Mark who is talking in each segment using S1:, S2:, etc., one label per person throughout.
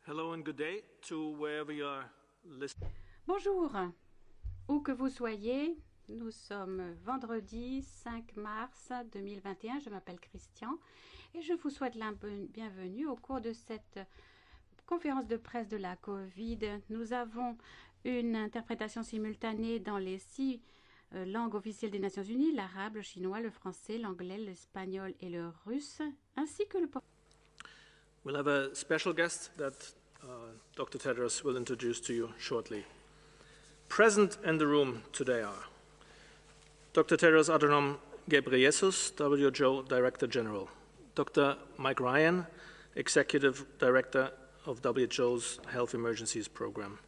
S1: Hello and good day to wherever you are listening.
S2: Bonjour, où que vous soyez, nous sommes vendredi 5 mars 2021, je m'appelle Christian et je vous souhaite la bienvenue au cours de cette conférence de presse de la Covid. Nous avons une interprétation simultanée dans les 6 langues officielles des Nations Unies, l'arabe, le chinois, le français, l'anglais, l'espagnol et le russe, ainsi que le portugais.
S1: We'll have a special guest that Dr. Tedros will introduce to you shortly. Present in the room today are Dr. Tedros Adhanom Ghebreyesus, WHO Director General, Dr. Mike Ryan, Executive Director of WHO's Health Emergencies Program,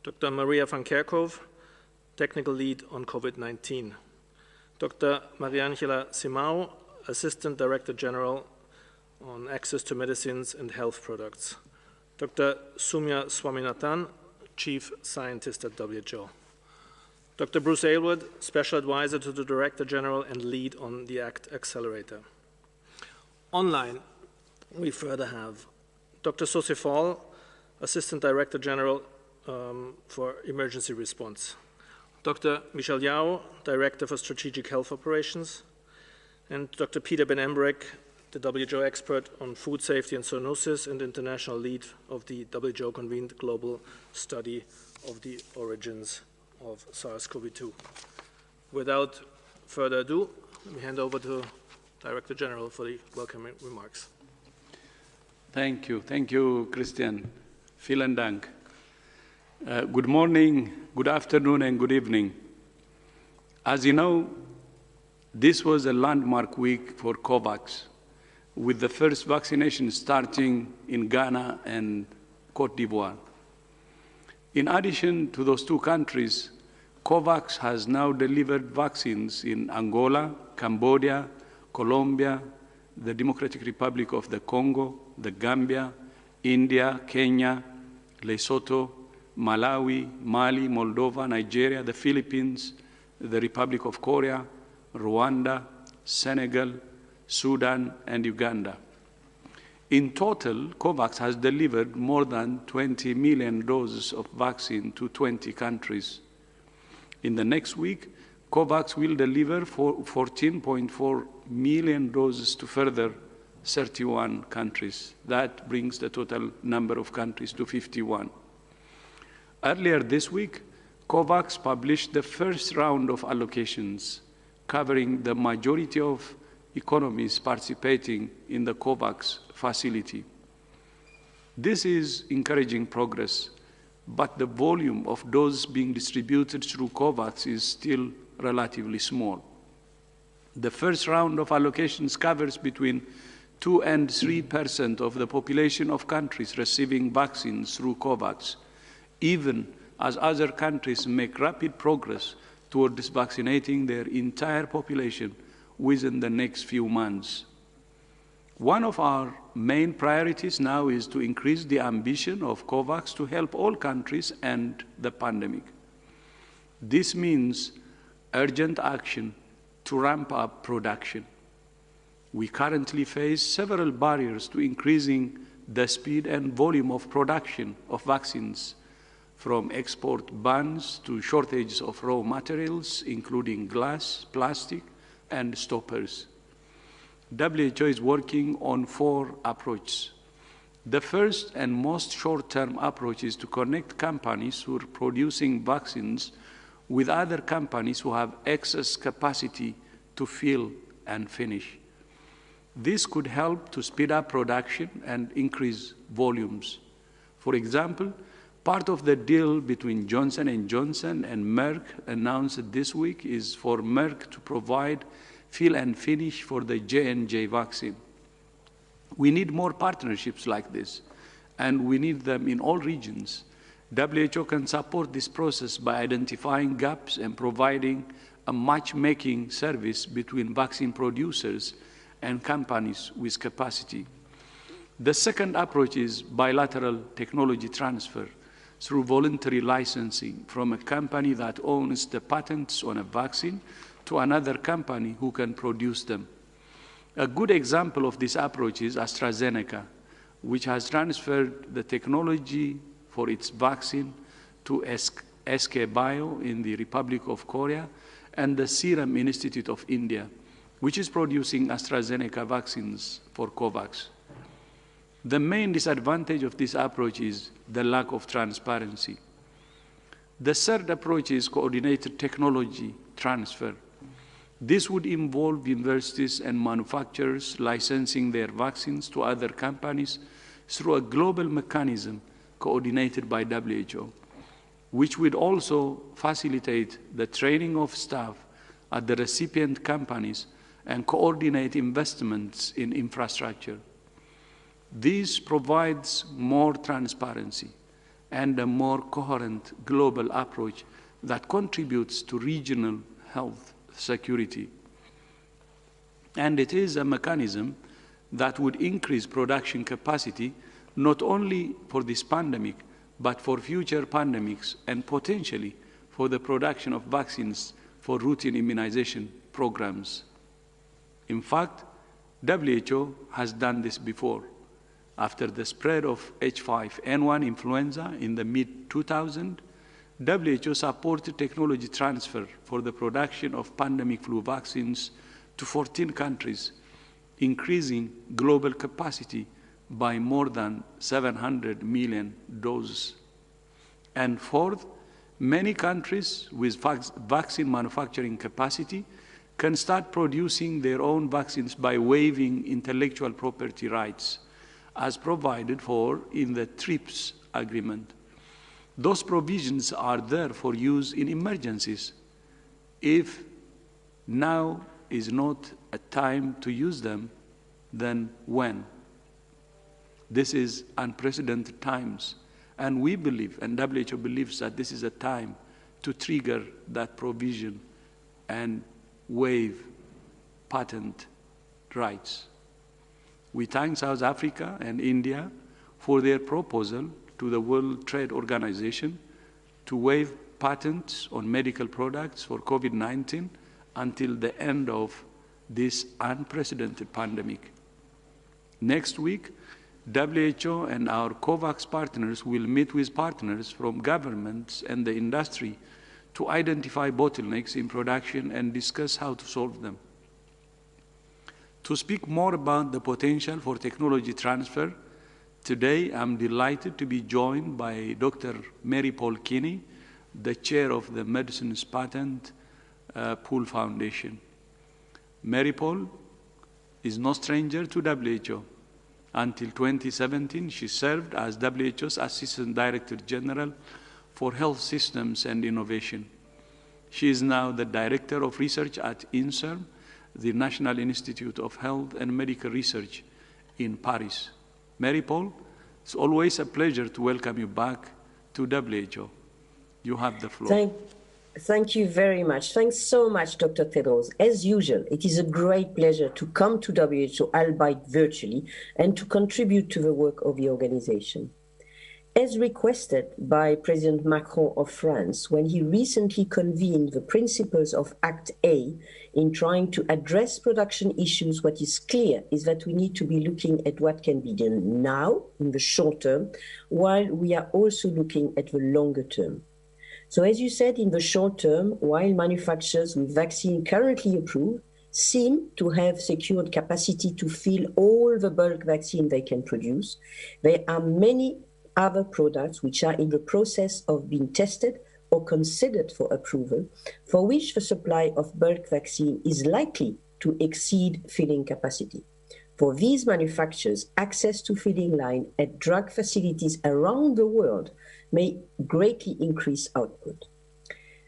S1: Dr. Maria van Kerkhove, Technical Lead on COVID-19, Dr. Mariangela Simao, Assistant Director General on Access to Medicines and Health Products, Dr. Soumya Swaminathan, Chief Scientist at WHO, Dr. Bruce Aylward, Special Advisor to the Director General and Lead on the ACT Accelerator. Online, we further have Dr. Sose Fall, Assistant Director General for Emergency Response, Dr. Michel Yao, Director for Strategic Health Operations, and Dr. Peter Ben Embrek, the WHO expert on food safety and zoonosis and international lead of the WHO-convened global study of the origins of SARS-CoV-2. Without further ado, let me hand over to Director General for the welcoming remarks.
S3: Thank you, Christian. Vielen Dank. Good morning, good afternoon, and good evening. As you know, this was a landmark week for COVAX, with the first vaccination starting in Ghana and Côte d'Ivoire. In addition to those two countries, COVAX has now delivered vaccines in Angola, Cambodia, Colombia, the Democratic Republic of the Congo, the Gambia, India, Kenya, Lesotho, Malawi, Mali, Moldova, Nigeria, the Philippines, the Republic of Korea, Rwanda, Senegal, Sudan, and Uganda. In total, COVAX has delivered more than 20 million doses of vaccine to 20 countries. In the next week, COVAX will deliver 14.4 million doses to further 31 countries. That brings the total number of countries to 51. Earlier this week, COVAX published the first round of allocations, covering the majority of economies participating in the COVAX facility. This is encouraging progress, but the volume of doses being distributed through COVAX is still relatively small. The first round of allocations covers between 2 and 3% of the population of countries receiving vaccines through COVAX, even as other countries make rapid progress towards vaccinating their entire population within the next few months. One of our main priorities now is to increase the ambition of COVAX to help all countries end the pandemic. This means urgent action to ramp up production. We currently face several barriers to increasing the speed and volume of production of vaccines, from export bans to shortages of raw materials, including glass, plastic, and stoppers. WHO is working on 4 approaches. The first and most short-term approach is to connect companies who are producing vaccines with other companies who have excess capacity to fill and finish. This could help to speed up production and increase volumes. For example, part of the deal between Johnson & Johnson and Merck announced this week is for Merck to provide fill and finish for the J&J vaccine. We need more partnerships like this, and we need them in all regions. WHO can support this process by identifying gaps and providing a matchmaking service between vaccine producers and companies with capacity. The second approach is bilateral technology transfer through voluntary licensing from a company that owns the patents on a vaccine to another company who can produce them. A good example of this approach is AstraZeneca, which has transferred the technology for its vaccine to SK Bio in the Republic of Korea and the Serum Institute of India, which is producing AstraZeneca vaccines for COVAX. The main disadvantage of this approach is the lack of transparency. The third approach is coordinated technology transfer. This would involve universities and manufacturers licensing their vaccines to other companies through a global mechanism coordinated by WHO, which would also facilitate the training of staff at the recipient companies and coordinate investments in infrastructure. This provides more transparency and a more coherent global approach that contributes to regional health security. And it is a mechanism that would increase production capacity not only for this pandemic, but for future pandemics and potentially for the production of vaccines for routine immunization programs. In fact, WHO has done this before. After the spread of H5N1 influenza in the mid-2000s, WHO supported technology transfer for the production of pandemic flu vaccines to 14 countries, increasing global capacity by more than 700 million doses. And fourth, many countries with vaccine manufacturing capacity can start producing their own vaccines by waiving intellectual property rights, as provided for in the TRIPS agreement. Those provisions are there for use in emergencies. If now is not a time to use them, then when? This is unprecedented times, and we believe, and WHO believes, that this is a time to trigger that provision and waive patent rights. We thank South Africa and India for their proposal to the World Trade Organization to waive patents on medical products for COVID-19 until the end of this unprecedented pandemic. Next week, WHO and our COVAX partners will meet with partners from governments and the industry to identify bottlenecks in production and discuss how to solve them. To speak more about the potential for technology transfer, today I'm delighted to be joined by Dr. Mary Paul Kinney, the chair of the Medicines Patent Pool Foundation. Mary Paul is no stranger to WHO. Until 2017, she served as WHO's Assistant Director General for Health Systems and Innovation. She is now the Director of Research at INSERM, the National Institute of Health and Medical Research in Paris. Mary Paul, it's always a pleasure to welcome you back to WHO. You have the floor.
S4: Thank you very much. Thanks so much, Dr. Tedros. As usual, it is a great pleasure to come to WHO, albeit virtually, and to contribute to the work of the organization. As requested by President Macron of France when he recently convened the principles of Act A in trying to address production issues, what is clear is that we need to be looking at what can be done now in the short term, while we are also looking at the longer term. So as you said, in the short term, while manufacturers with vaccine currently approved seem to have secured capacity to fill all the bulk vaccine they can produce, there are many other products which are in the process of being tested or considered for approval, for which the supply of bulk vaccine is likely to exceed filling capacity. For these manufacturers, access to filling line at drug facilities around the world may greatly increase output.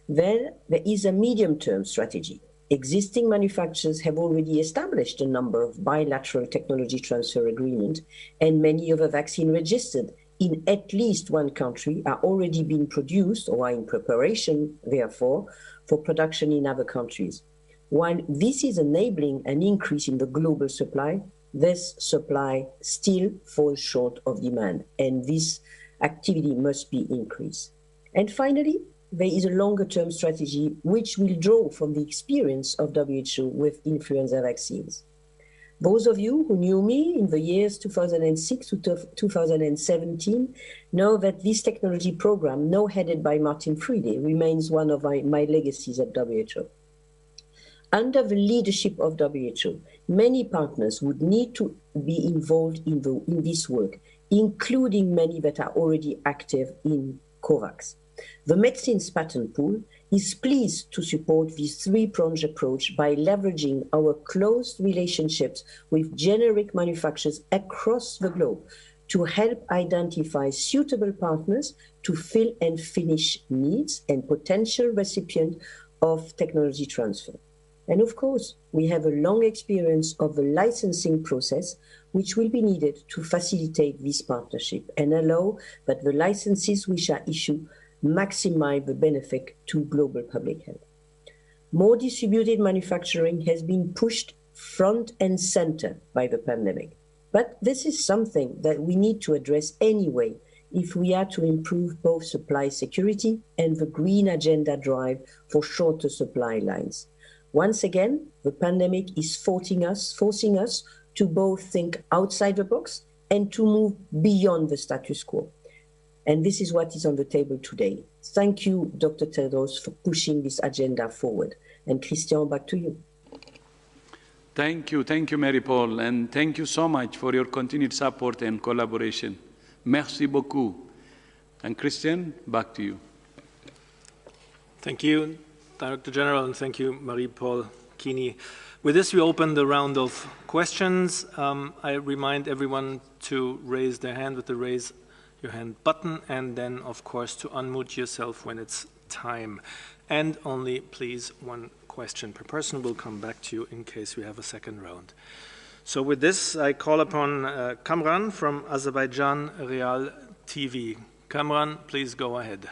S4: Then there is a medium-term strategy. Existing manufacturers have already established a number of bilateral technology transfer agreements, and many of the vaccine registered in at least one country are already being produced or are in preparation, therefore, for production in other countries. While this is enabling an increase in the global supply, this supply still falls short of demand, and this activity must be increased. And finally, there is a longer-term strategy which will draw from the experience of WHO with influenza vaccines. Those of you who knew me in the years 2006 to 2017 know that this technology program, now headed by Martin Friede, remains one of my legacies at WHO. Under the leadership of WHO, many partners would need to be involved in this work, including many that are already active in COVAX. The Medicines Patent Pool is pleased to support this three-pronged approach by leveraging our close relationships with generic manufacturers across the globe to help identify suitable partners to fill and finish needs and potential recipients of technology transfer. And of course, we have a long experience of the licensing process, which will be needed to facilitate this partnership and allow that the licenses we shall issue maximize the benefit to global public health. More distributed manufacturing has been pushed front and center by the pandemic. But this is something that we need to address anyway if we are to improve both supply security and the green agenda drive for shorter supply lines. Once again, the pandemic is forcing us to both think outside the box and to move beyond the status quo. And this is what is on the table today. Thank you, Dr. Tedros, for pushing this agenda forward. And Christian, back to you.
S3: Thank you, Mary-Paul, and thank you so much for your continued support and collaboration. Merci beaucoup. And Christian, back to you.
S1: Thank you, Director General, and thank you, Marie-Paul Kini. With this, we open the round of questions. I remind everyone to raise their hand with the raise your hand button, and then, of course, to unmute yourself when it's time. And only, please, one question per person. We'll come back to you in case we have a second round. So with this, I call upon Kamran from Azerbaijan Real TV. Kamran, please go ahead.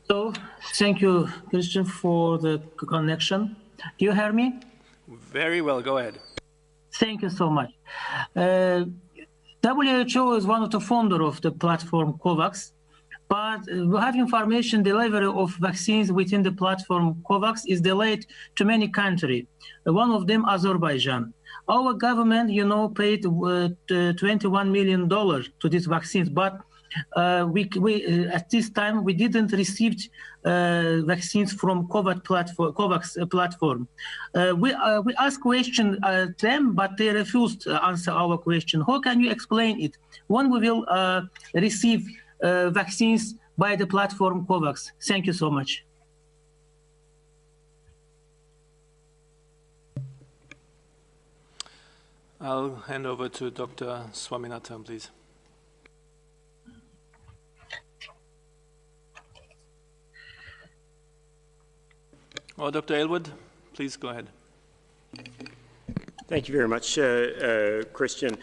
S5: So, thank you, Christian, for the connection. Do you hear me?
S1: Very well, go ahead.
S5: Thank you so much. WHO is one of the founders of the platform COVAX, but we have information delivery of vaccines within the platform COVAX is delayed to many countries. One of them, Azerbaijan. Our government, paid $21 million to these vaccines, but at this time we didn't receive vaccines from COVAX platform. We asked questions to them, but they refused to answer our question. How can you explain it? When we will receive vaccines by the platform COVAX? Thank you so much.
S1: I'll hand over to Dr. Swaminathan, please. Or Dr. Aylward, please go ahead.
S6: Thank you very much, Christian.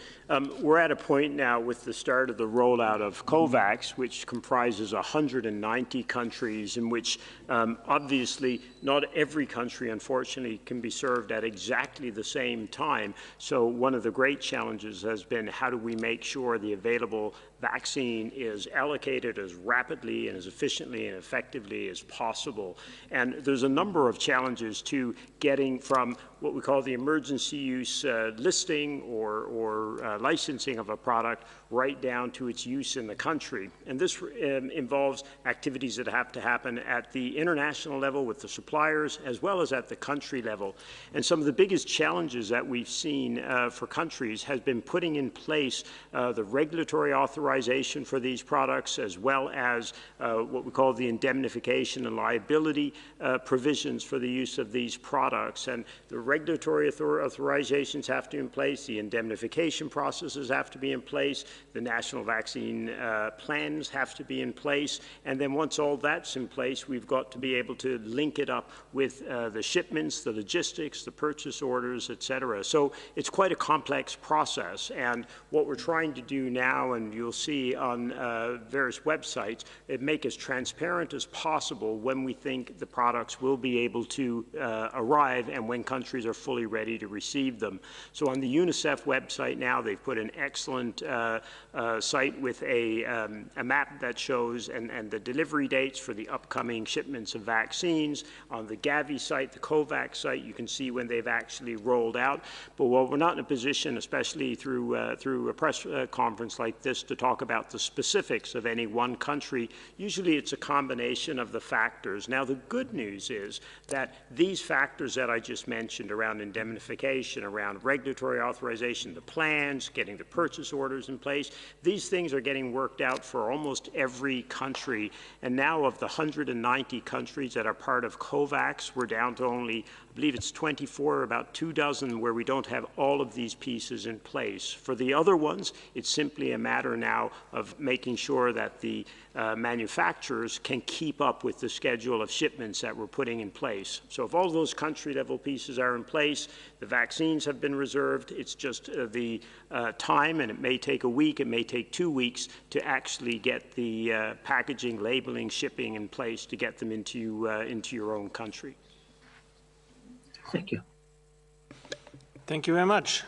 S6: We're at a point now with the start of the rollout of COVAX, which comprises 190 countries, in which obviously not every country, unfortunately, can be served at exactly the same time. So one of the great challenges has been, how do we make sure the available vaccine is allocated as rapidly and as efficiently and effectively as possible? And there's a number of challenges to getting from what we call the emergency use listing or licensing of a product right down to its use in the country. And this involves activities that have to happen at the international level with the suppliers as well as at the country level. And some of the biggest challenges that we've seen for countries has been putting in place the regulatory authorization for these products, as well as what we call the indemnification and liability provisions for the use of these products. And the regulatory authorizations have to be in place, the indemnification processes have to be in place, the national vaccine plans have to be in place, and then once all that's in place, we've got to be able to link it up with the shipments, the logistics, the purchase orders, etc. So it's quite a complex process, and what we're trying to do now, and you'll see on various websites, make as transparent as possible when we think the products will be able to arrive and when countries are fully ready to receive them. So on the UNICEF website now, they've put an excellent site with a map that shows and the delivery dates for the upcoming shipments of vaccines. On the Gavi site, the COVAX site, you can see when they've actually rolled out. But while we're not in a position, especially through a press conference like this, to talk about the specifics of any one country, usually it's a combination of the factors. Now, the good news is that these factors that I just mentioned around indemnification, around regulatory authorization, the plans, getting the purchase orders in place, these things are getting worked out for almost every country. And now of the 190 countries that are part of COVAX, we're down to only, I believe it's 24, about 24 where we don't have all of these pieces in place. For the other ones, it's simply a matter now of making sure that the manufacturers can keep up with the schedule of shipments that we're putting in place. So if all those country-level pieces are in place, the vaccines have been reserved, it's just the time, and it may take a week, it may take 2 weeks to actually get the packaging, labeling, shipping in place to get them into your own country.
S5: Thank you.
S1: Thank you very much.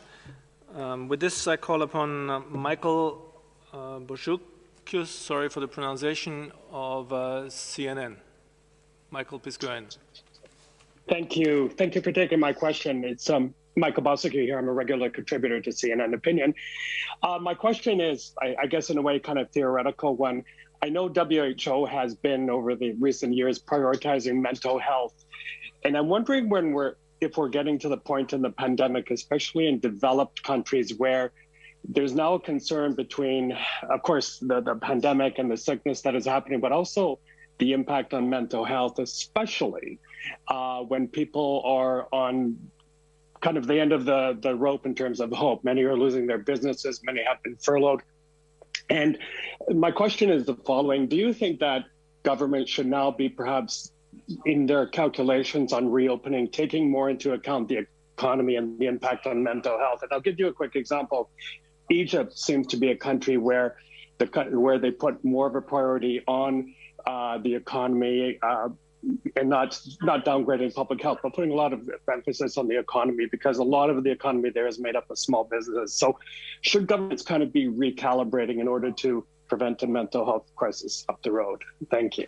S1: With this, I call upon Michael Boshukius, sorry for the pronunciation, of CNN. Michael, please go ahead.
S7: Thank you. Thank you for taking my question. It's Michael Boshukius here. I'm a regular contributor to CNN Opinion. My question is, I guess in a way, kind of theoretical one. I know WHO has been, over the recent years, prioritizing mental health. And I'm wondering if we're getting to the point in the pandemic, especially in developed countries, where there's now a concern between, of course, the pandemic and the sickness that is happening, but also the impact on mental health, especially when people are on kind of the end of the rope in terms of hope. Many are losing their businesses, many have been furloughed. And my question is the following: do you think that government should now be perhaps in their calculations on reopening, taking more into account the economy and the impact on mental health? And I'll give you a quick example. Egypt seems to be a country where they put more of a priority on the economy and not downgrading public health, but putting a lot of emphasis on the economy, because a lot of the economy there is made up of small businesses. So should governments kind of be recalibrating in order to prevent a mental health crisis up the road? Thank you.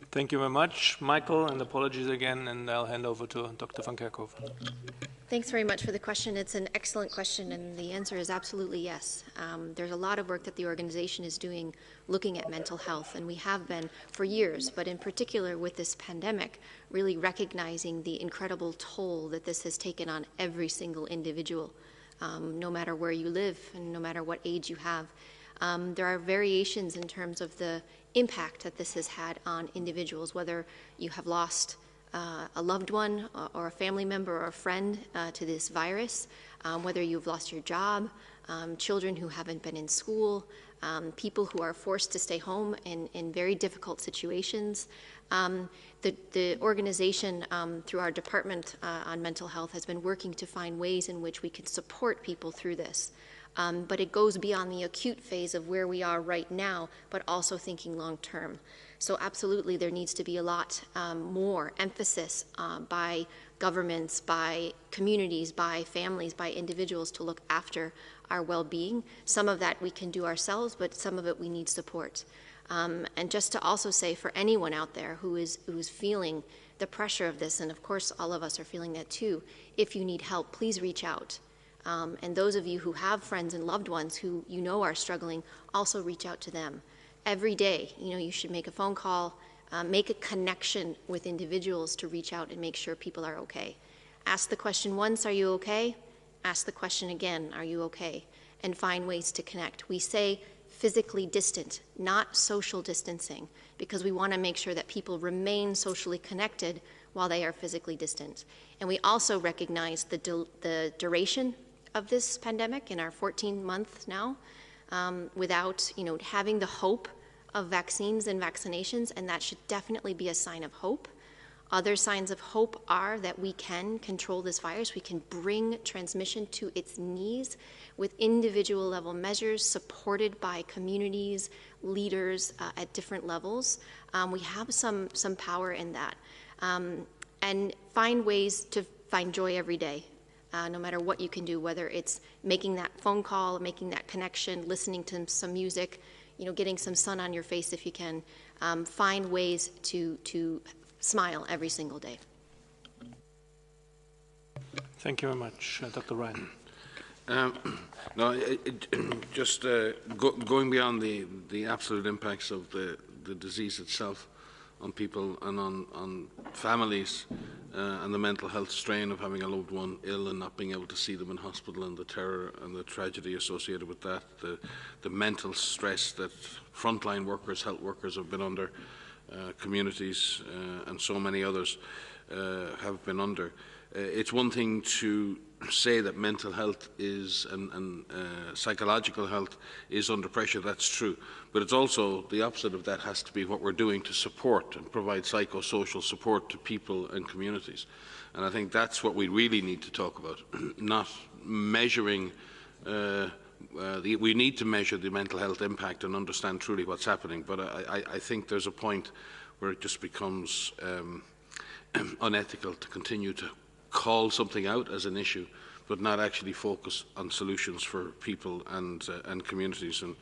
S1: Thank you very much, Michael, and apologies again, and I'll hand over to Dr. van Kerkhoven.
S8: Thanks very much for the question. It's an excellent question, and the answer is absolutely yes. There's a lot of work that the organization is doing looking at mental health, and we have been for years, but in particular with this pandemic, really recognizing the incredible toll that this has taken on every single individual, no matter where you live and no matter what age you have. There are variations in terms of the impact that this has had on individuals, whether you have lost a loved one or a family member or a friend to this virus, whether you've lost your job, children who haven't been in school, people who are forced to stay home in very difficult situations. The organization, through our Department on Mental Health, has been working to find ways in which we can support people through this. But it goes beyond the acute phase of where we are right now, but also thinking long term. So absolutely, there needs to be a lot more emphasis by governments, by communities, by families, by individuals to look after our well-being. Some of that we can do ourselves, but some of it we need support. And just to also say, for anyone out there who's feeling the pressure of this, and of course all of us are feeling that too, if you need help, please reach out. And those of you who have friends and loved ones who you know are struggling, also reach out to them. Every day, you should make a phone call, make a connection with individuals to reach out and make sure people are okay. Ask the question once, are you okay? Ask the question again, are you okay? And find ways to connect. We say physically distant, not social distancing, because we want to make sure that people remain socially connected while they are physically distant. And we also recognize the duration of this pandemic in our 14 months now, without having the hope of vaccines and vaccinations, and that should definitely be a sign of hope. Other signs of hope are that we can control this virus. We can bring transmission to its knees with individual level measures supported by communities, leaders at different levels. We have some power in that. And find ways to find joy every day, no matter what you can do, whether it's making that phone call, making that connection, listening to some music, getting some sun on your face if you can. Find ways to smile every single day.
S1: Thank you very much, Dr. Ryan.
S9: Going beyond the absolute impacts of the disease itself on people and on families and the mental health strain of having a loved one ill and not being able to see them in hospital, and the terror and the tragedy associated with that, the mental stress that frontline workers, health workers have been under, communities and so many others have been under. It's one thing to say that mental health is and psychological health is under pressure. That's true, but it's also the opposite of that has to be what we're doing to support and provide psychosocial support to people and communities. And I think that's what we really need to talk about, not measuring. We need to measure the mental health impact and understand truly what's happening, but I think there's a point where it just becomes unethical to continue to call something out as an issue, but not actually focus on solutions for people and communities. And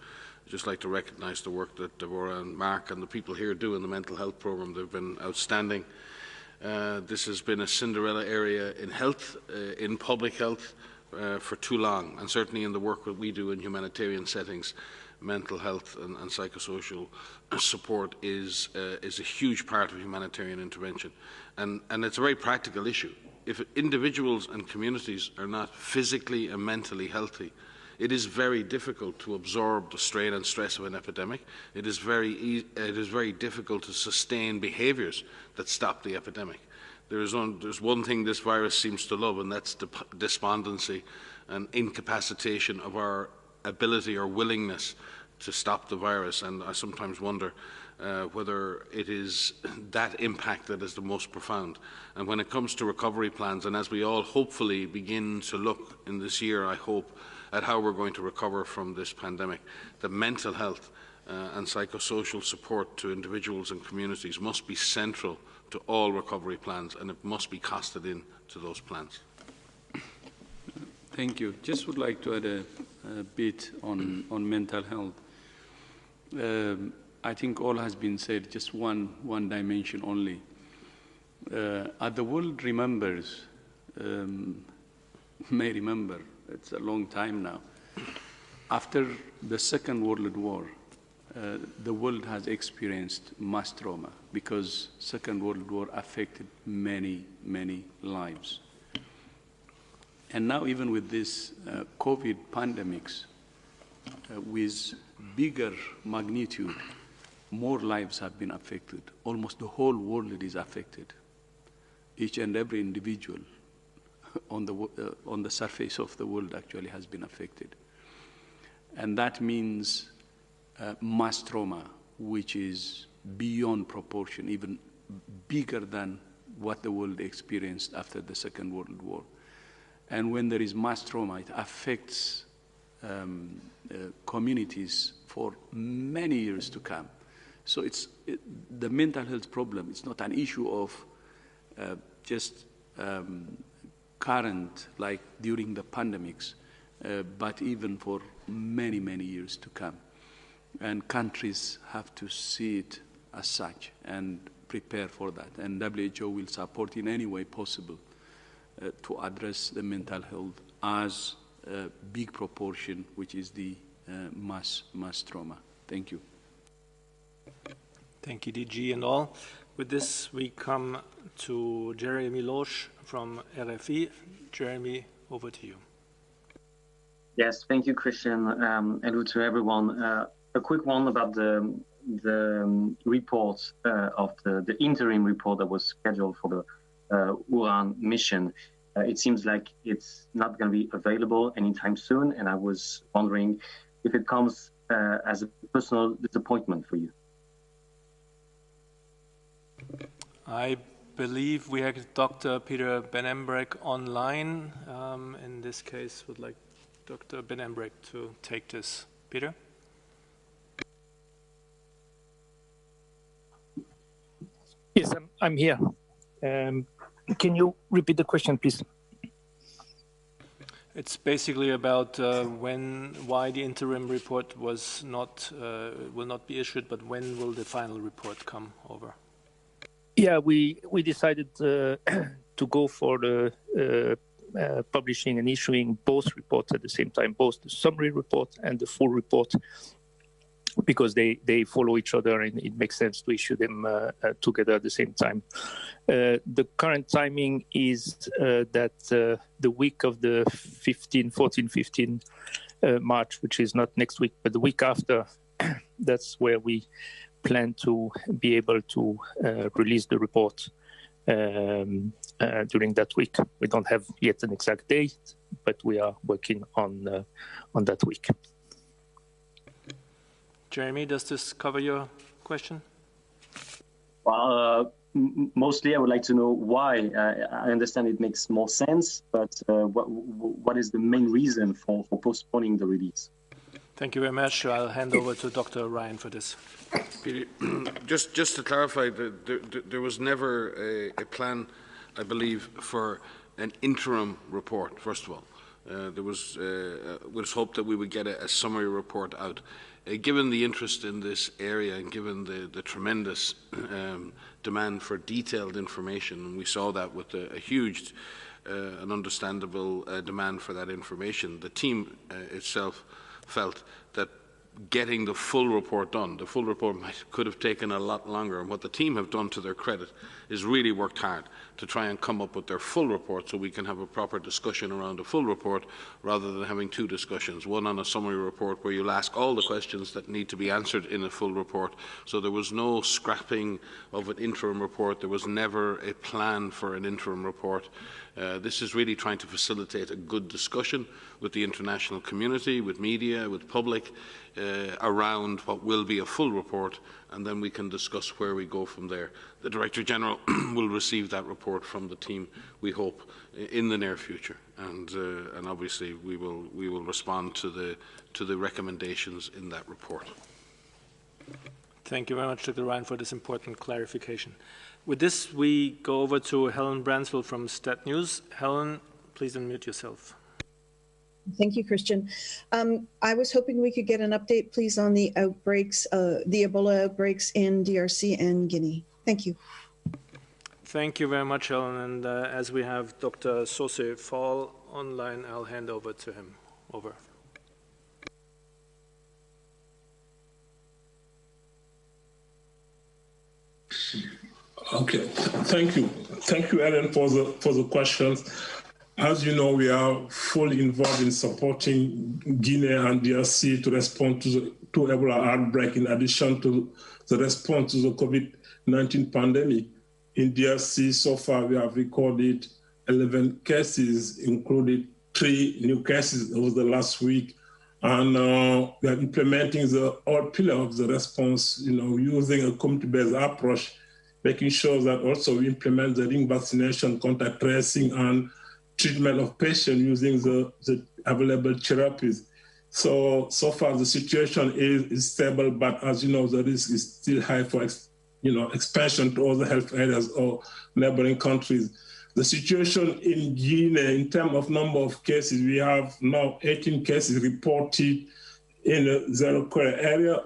S9: I'd just like to recognise the work that Deborah and Mark and the people here do in the mental health programme. They've been outstanding. This has been a Cinderella area in health, in public health, for too long, and certainly in the work that we do in humanitarian settings, mental health and psychosocial support is a huge part of humanitarian intervention, and it's a very practical issue. If individuals and communities are not physically and mentally healthy, it is very difficult to absorb the strain and stress of an epidemic. It is very difficult to sustain behaviours that stop the epidemic. There's one thing this virus seems to love, and that's despondency and incapacitation of our ability or willingness to stop the virus. And I sometimes wonder whether it is that impact that is the most profound. And when it comes to recovery plans, and as we all hopefully begin to look in this year, I hope, at how we're going to recover from this pandemic, the mental health and psychosocial support to individuals and communities must be central to all recovery plans, and it must be costed in to those plans.
S3: Thank you. Just would like to add a bit on mental health. I think all has been said, just one dimension only. As the world remembers, may remember, it's a long time now, after the Second World War, the world has experienced mass trauma because Second World War affected many, many lives. And now even with this COVID pandemics, with bigger magnitude, more lives have been affected. Almost the whole world is affected. Each and every individual on the surface of the world actually has been affected. And that means mass trauma, which is beyond proportion, even bigger than what the world experienced after the Second World War. And when there is mass trauma, it affects communities for many years to come. So the mental health problem, it's not an issue of just current, like during the pandemics, but even for many, many years to come. And countries have to see it as such and prepare for that. And WHO will support in any way possible to address the mental health as a big proportion, which is the mass trauma. Thank you.
S1: Thank you, DG and all. With this, we come to Jeremy Loesch from RFI. Jeremy, over to you.
S10: Yes, thank you, Christian. Hello to everyone. A quick one about the report of the interim report that was scheduled for the Wuhan mission. It seems like it's not going to be available anytime soon, and I was wondering if it comes as a personal disappointment for you.
S1: I believe we have Dr. Peter Ben-Embrek online. In this case, would like Dr. Ben-Embrek to take this. Peter?
S11: Yes, I'm here. Can you repeat the question, please?
S1: It's basically about why the interim report was not will not be issued, but when will the final report come over?
S11: Yeah, we decided to go for the publishing and issuing both reports at the same time, both the summary report and the full report, because they follow each other and it makes sense to issue them together at the same time. The current timing is that the week of the 14-15 March, which is not next week, but the week after, that's where we plan to be able to release the report during that week. We don't have yet an exact date, but we are working on that week.
S1: Jeremy, does this cover your question?
S10: Well, mostly I would like to know why. I understand it makes more sense, but what is the main reason for postponing the release?
S1: Thank you very much. I'll hand over to Dr. Ryan for this.
S9: Peter, just to clarify, there was never a plan, I believe, for an interim report, first of all. There was hope that we would get a summary report out. Given the interest in this area and given the tremendous demand for detailed information, and we saw that with a huge and understandable demand for that information, the team itself felt that getting the full report done, the full report could have taken a lot longer, and what the team have done to their credit is really worked hard to try and come up with their full report so we can have a proper discussion around a full report rather than having two discussions, one on a summary report where you'll ask all the questions that need to be answered in a full report. So there was no scrapping of an interim report. There was never a plan for an interim report. This is really trying to facilitate a good discussion with the international community, with media, with public, around what will be a full report, and then we can discuss where we go from there. The Director General will receive that report from the team, we hope, in the near future, and obviously we will respond to the recommendations in that report.
S1: Thank you very much, Dr. Ryan, for this important clarification. With this, we go over to Helen Bransfield from Stat News. Helen, please unmute yourself.
S12: Thank you, Christian. I was hoping we could get an update, please, on the outbreaks, the Ebola outbreaks in DRC and Guinea. Thank you.
S1: Thank you very much, Helen. And as we have Dr. Sose Fall online, I'll hand over to him. Over.
S13: Okay, thank you. Thank you, Ellen, for the questions. As you know, we are fully involved in supporting Guinea and DRC to respond to Ebola outbreak, in addition to the response to the COVID-19 pandemic. In DRC, so far, we have recorded 11 cases, including 3 new cases over the last week. And we are implementing all pillars of the response, using a community-based approach, making sure that also we implement the ring vaccination, contact tracing, and treatment of patients using the available therapies. So far the situation is stable, but as you know, the risk is still high for expansion to other health areas or neighboring countries. The situation in Guinea, in terms of number of cases, we have now 18 cases reported in the zero COVID area.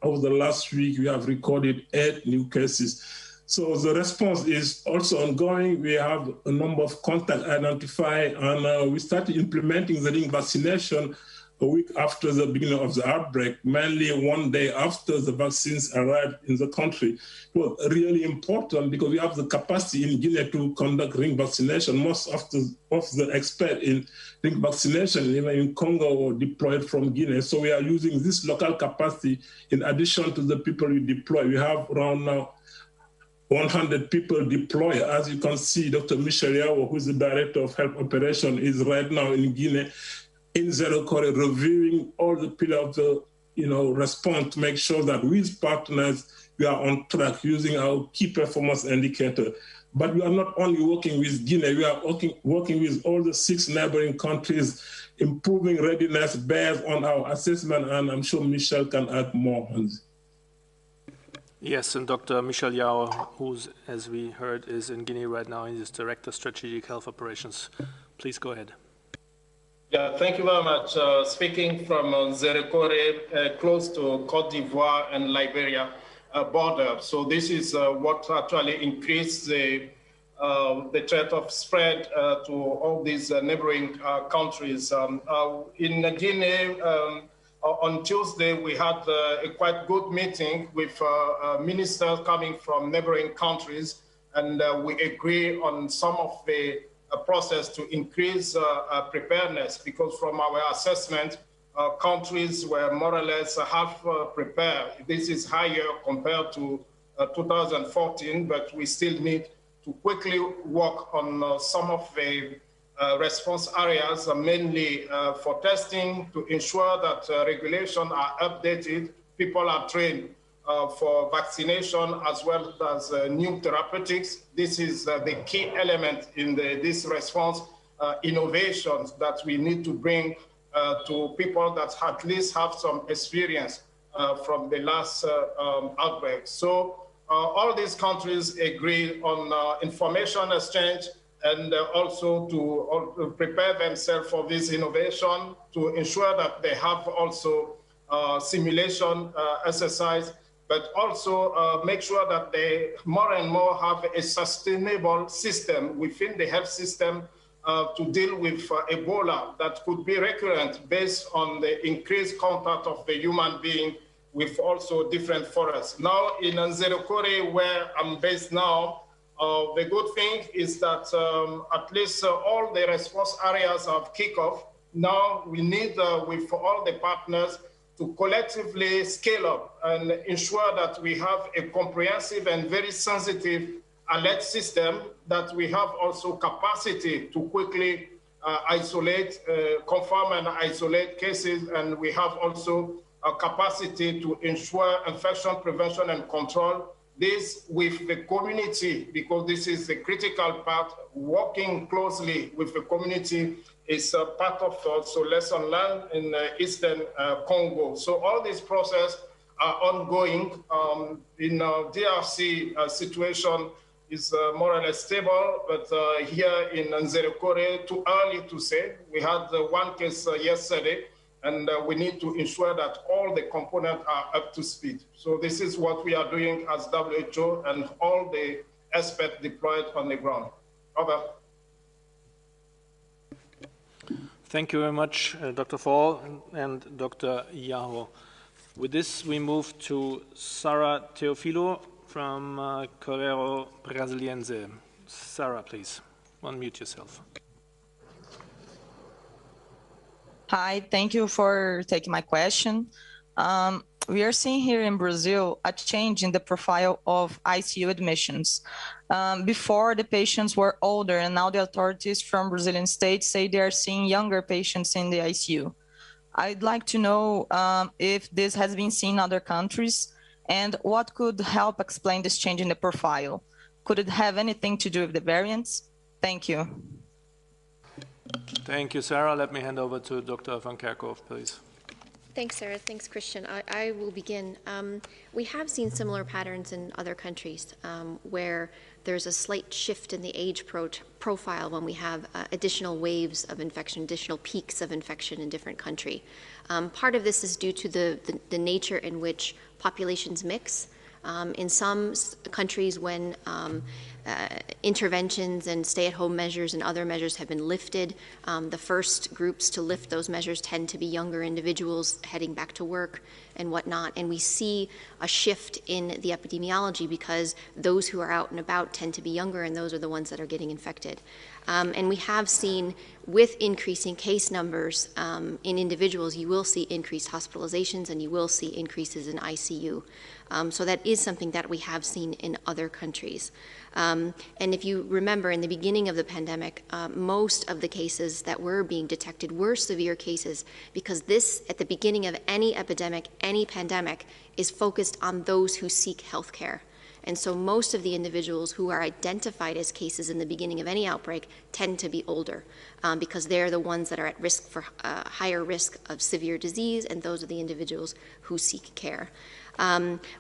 S13: Over the last week, we have recorded 8 new cases. So the response is also ongoing. We have a number of contacts identified, and we started implementing the ring vaccination a week after the beginning of the outbreak, mainly one day after the vaccines arrived in the country. It was really important because we have the capacity in Guinea to conduct ring vaccination. Most of the experts in ring vaccination, even in Congo, were deployed from Guinea. So we are using this local capacity in addition to the people we deploy. We have around now 100 people deployed. As you can see, Dr. Michel Yao, who is the Director of Health Operation, is right now in Guinea, in Zero COVID, reviewing all the pillars of the response to make sure that with partners we are on track using our key performance indicator. But we are not only working with Guinea, we are working with all the 6 neighboring countries, improving readiness based on our assessment, and I'm sure Michel can add more on this.
S1: Yes, and Dr. Michel Yao, who's, as we heard, is in Guinea right now. He's Director of Strategic Health Operations. Please go ahead.
S14: Yeah, thank you very much. Speaking from Zerekore, close to Cote d'Ivoire and Liberia border. So this is what actually increased the threat of spread to all these neighboring countries. In Guinea, on Tuesday, we had a quite good meeting with ministers coming from neighboring countries, and we agree on some of the process to increase preparedness, because from our assessment, countries were more or less half prepared. This is higher compared to 2014, but we still need to quickly work on some of the response areas, mainly for testing, to ensure that regulations are updated, people are trained for vaccination as well as new therapeutics. This is the key element in this response innovations that we need to bring to people that at least have some experience from the last outbreak. So all these countries agree on information exchange and also to prepare themselves for this innovation, to ensure that they have also simulation exercise, but also make sure that they more and more have a sustainable system within the health system to deal with Ebola that could be recurrent based on the increased contact of the human being with also different forests. Now in Zerekore, where I'm based now, the good thing is that at least all the response areas have kicked off. Now we need, with all the partners, to collectively scale up and ensure that we have a comprehensive and very sensitive alert system, that we have also capacity to quickly isolate, confirm and isolate cases, and we have also a capacity to ensure infection prevention and control. This with the community, because this is the critical part. Working closely with the community is a part of also lesson learned in Eastern Congo. So all these processes are ongoing. In DRC situation is more or less stable, but here in Zerekore, too early to say. We had one case yesterday, and we need to ensure that all the components are up to speed. So this is what we are doing as WHO and all the experts deployed on the ground. Over.
S1: Thank you very much, Dr. Fall and Dr. Yahoo. With this, we move to Sarah Teofilo from Correio Brasiliense. Sarah, please, unmute yourself.
S15: Hi, thank you for taking my question. We are seeing here in Brazil a change in the profile of ICU admissions. Before, the patients were older, and now the authorities from Brazilian states say they are seeing younger patients in the ICU. I'd like to know if this has been seen in other countries, and what could help explain this change in the profile. Could it have anything to do with the variants? Thank you.
S1: Thank you, Sarah. Let me hand over to Dr. Van Kerkhove, please.
S8: Thanks, Sarah. Thanks, Christian. I will begin. We have seen similar patterns in other countries where there's a slight shift in the age profile when we have additional waves of infection, additional peaks of infection in different countries. Part of this is due to the nature in which populations mix. In some countries, when interventions and stay-at-home measures and other measures have been lifted, the first groups to lift those measures tend to be younger individuals heading back to work and whatnot. And we see a shift in the epidemiology because those who are out and about tend to be younger, and those are the ones that are getting infected. And we have seen, with increasing case numbers in individuals, you will see increased hospitalizations and you will see increases in ICU. So that is something that we have seen in other countries. And if you remember, in the beginning of the pandemic, most of the cases that were being detected were severe cases, because this, at the beginning of any epidemic, any pandemic, is focused on those who seek health care. And so most of the individuals who are identified as cases in the beginning of any outbreak tend to be older, because they're the ones that are at risk for higher risk of severe disease, and those are the individuals who seek care.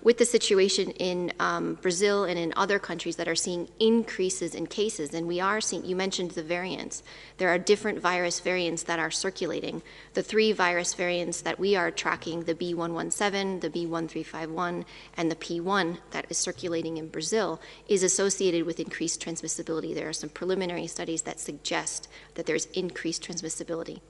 S8: With the situation in Brazil and in other countries that are seeing increases in cases, and we are seeing, you mentioned the variants, there are different virus variants that are circulating. The 3 virus variants that we are tracking, the B117, the B1351, and the P1 that is circulating in Brazil, is associated with increased transmissibility. There are some preliminary studies that suggest that there's increased transmissibility.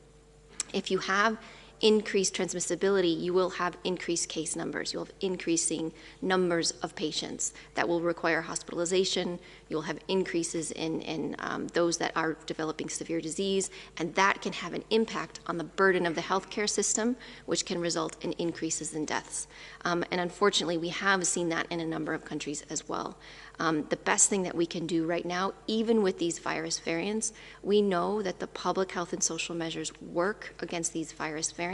S8: If you have increased transmissibility, you will have increased case numbers. You'll have increasing numbers of patients that will require hospitalization. You'll have increases in those that are developing severe disease, and that can have an impact on the burden of the healthcare system, which can result in increases in deaths. And unfortunately, we have seen that in a number of countries as well. The best thing that we can do right now, even with these virus variants, we know that the public health and social measures work against these virus variants,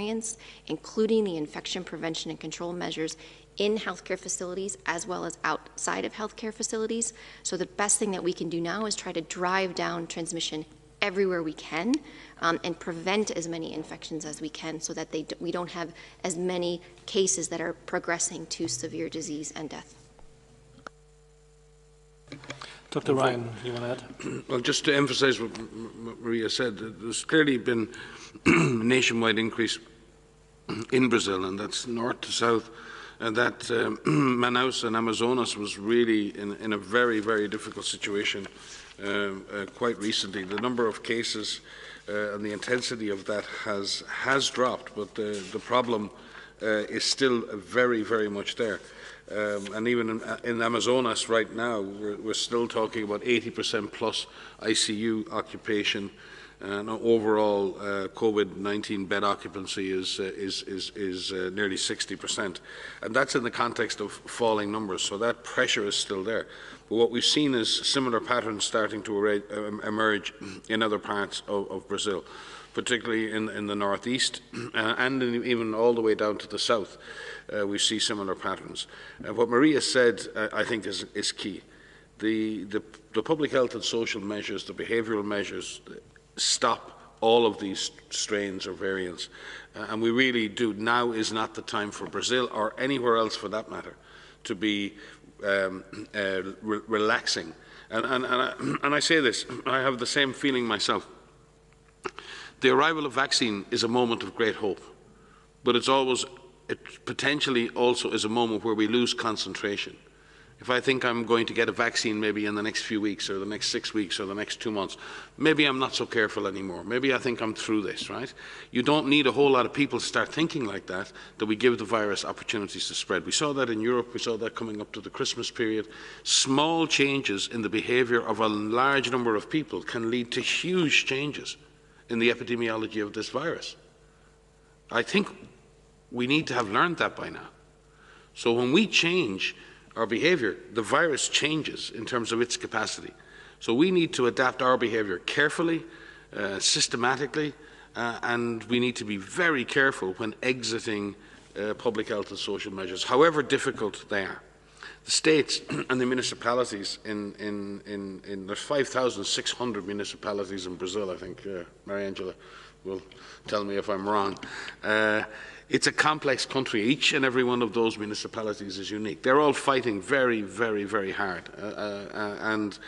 S8: including the infection prevention and control measures in healthcare facilities as well as outside of healthcare facilities. So the best thing that we can do now is try to drive down transmission everywhere we can, and prevent as many infections as we can, so that we don't have as many cases that are progressing to severe disease and death.
S1: Dr. Ryan, you want to add?
S9: Well, just to emphasize what Maria said, there's clearly been a nationwide increase in Brazil, and that's north to south. And that Manaus and Amazonas was really in a very, very difficult situation quite recently. The number of cases and the intensity of that has dropped, but the problem is still very, very much there. And even in Amazonas right now, we're still talking about 80% plus ICU occupation, and overall COVID-19 bed occupancy is nearly 60%, and that's in the context of falling numbers. So that pressure is still there. But what we've seen is similar patterns starting to emerge in other parts of Brazil, particularly in the northeast and even all the way down to the south. We see similar patterns. What Maria said, I think, is key. The public health and social measures, the behavioural measures, stop all of these strains or variants. And we really do. Now is not the time for Brazil, or anywhere else for that matter, to be relaxing. And I say this, I have the same feeling myself. The arrival of vaccine is a moment of great hope, but it potentially also is a moment where we lose concentration. If I think I'm going to get a vaccine maybe in the next few weeks or the next 6 weeks or the next 2 months, maybe I'm not so careful anymore. Maybe I think I'm through this, right? You don't need a whole lot of people to start thinking like that we give the virus opportunities to spread. We saw that in Europe. We saw that coming up to the Christmas period. Small changes in the behaviour of a large number of people can lead to huge changes in the epidemiology of this virus. I think we need to have learned that by now. So when we change our behaviour, the virus changes in terms of its capacity. So we need to adapt our behaviour carefully, systematically, and we need to be very careful when exiting public health and social measures, however difficult they are. The states and the municipalities there's 5,600 municipalities in Brazil, I think. Mariangela will tell me if I'm wrong. It's a complex country. Each and every one of those municipalities is unique. They're all fighting very, very, very hard, and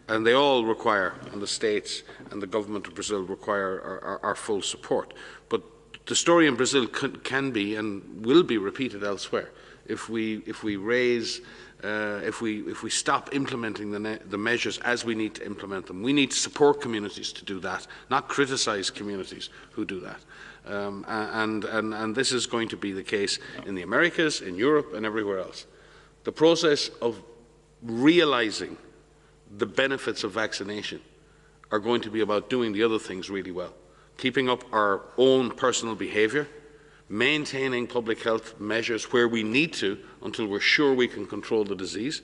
S9: they all require, and the states and the government of Brazil require our full support. But the story in Brazil can be and will be repeated elsewhere if we stop implementing the measures as we need to implement them. We need to support communities to do that, not criticise communities who do that. And this is going to be the case in the Americas, in Europe, and everywhere else. The process of realising the benefits of vaccination are going to be about doing the other things really well. Keeping up our own personal behaviour, maintaining public health measures where we need to until we're sure we can control the disease,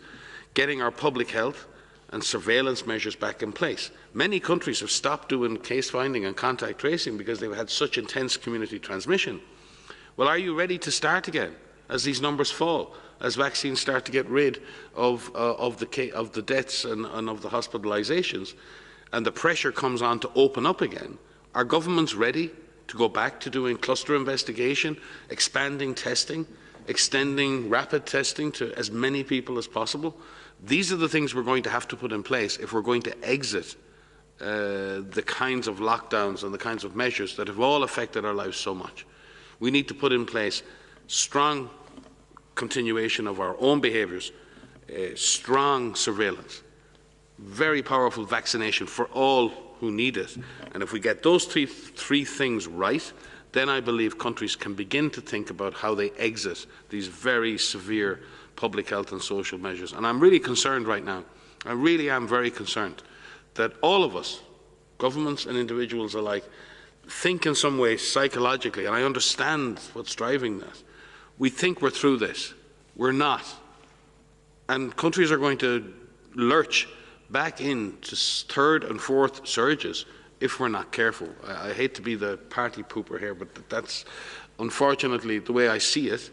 S9: getting our public health and surveillance measures back in place. Many countries have stopped doing case finding and contact tracing because they've had such intense community transmission. Well, are you ready to start again as these numbers fall, as vaccines start to get rid of the deaths and of the hospitalizations, and the pressure comes on to open up again? Are governments ready to go back to doing cluster investigation, expanding testing, extending rapid testing to as many people as possible? These are the things we're going to have to put in place if we're going to exit the kinds of lockdowns and the kinds of measures that have all affected our lives so much. We need to put in place strong continuation of our own behaviours, strong surveillance, very powerful vaccination for all who need it. And if we get those three things right, then I believe countries can begin to think about how they exit these very severe public health and social measures. And I'm really concerned right now, I really am very concerned, that all of us, governments and individuals alike, think in some way psychologically, and I understand what's driving that. We think we're through this. We're not. And countries are going to lurch back into third and fourth surges if we're not careful. I hate to be the party pooper here, but that's unfortunately the way I see it.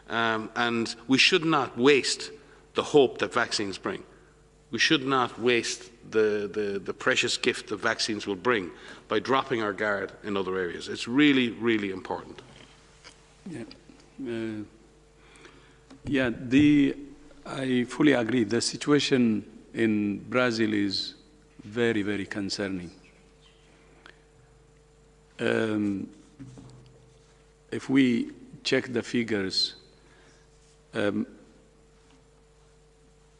S9: And we should not waste the hope that vaccines bring. We should not waste the precious gift that vaccines will bring by dropping our guard in other areas. It's really, really important.
S3: I fully agree. The situation in Brazil is very, very concerning. If we check the figures,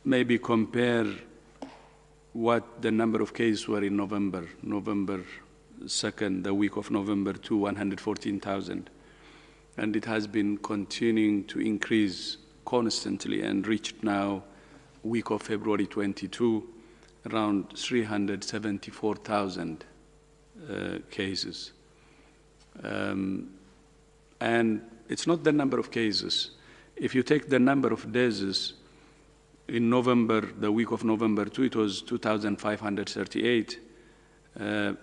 S3: maybe compare what the number of cases were in November 2nd, the week of November, to 114,000. And it has been continuing to increase constantly and reached now, week of February 22, around 374,000 cases. And it's not the number of cases. If you take the number of deaths, in November, the week of November 2, it was 2,538.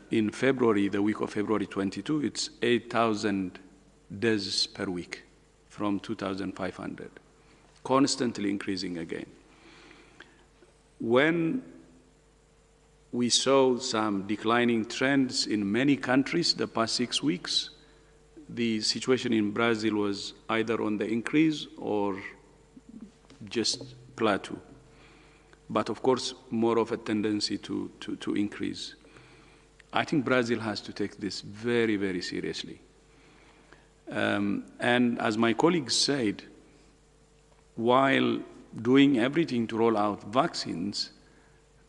S3: In February, the week of February 22, it's 8,000 deaths per week from 2,500, constantly increasing again. When we saw some declining trends in many countries the past 6 weeks, the situation in Brazil was either on the increase or just plateau. But of course, more of a tendency to increase. I think Brazil has to take this very, very seriously. And as my colleagues said, while doing everything to roll out vaccines,